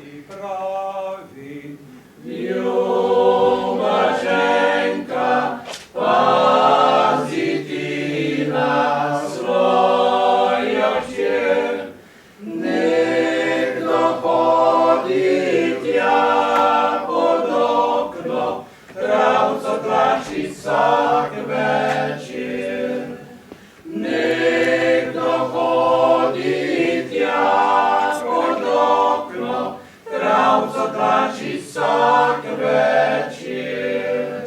i pravi. Ljubačenka, pazi ti na svojo hčer, nekdo hodi tja pod okno, travco tlači vsak večer. Nekdo hodi tja pod okno, travco tlači vsak večer.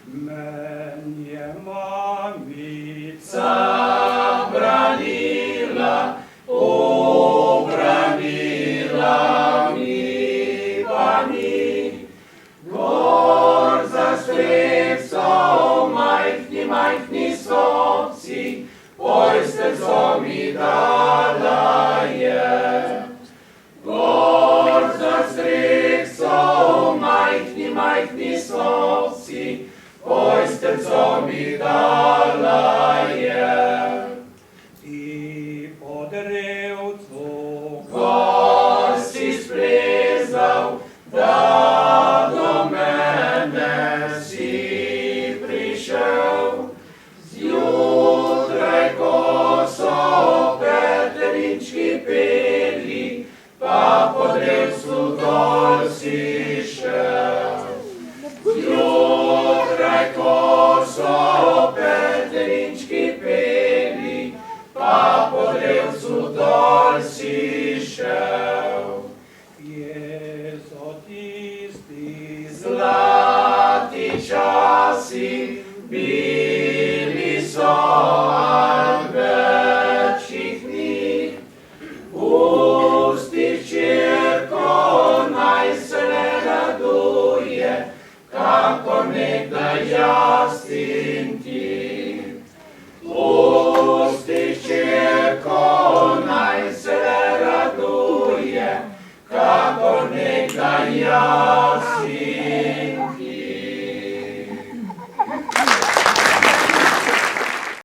Men je mamica Branila, obranila mi pa ni. Gor za streco, majhni sobci, pojsterco mi dala je. Gor za streco, majhni sobci, pojsterco mi dala je. i po drevcu, Ko si splezal, da do mene si prišel, zjutraj, ko so petelinčki peli, pa po drevcu dol si šel. Zjutraj, ko so petelinčki peli, pa po drevcu dol si šel. kje so tisti Zlati časi, bili so al več jih ni. Pusti hčerko, naj se ne raduje, kakor nekdaj jaz in ti. Pusti hčerko, naj se ne raduje, kakor nekdaj jaz in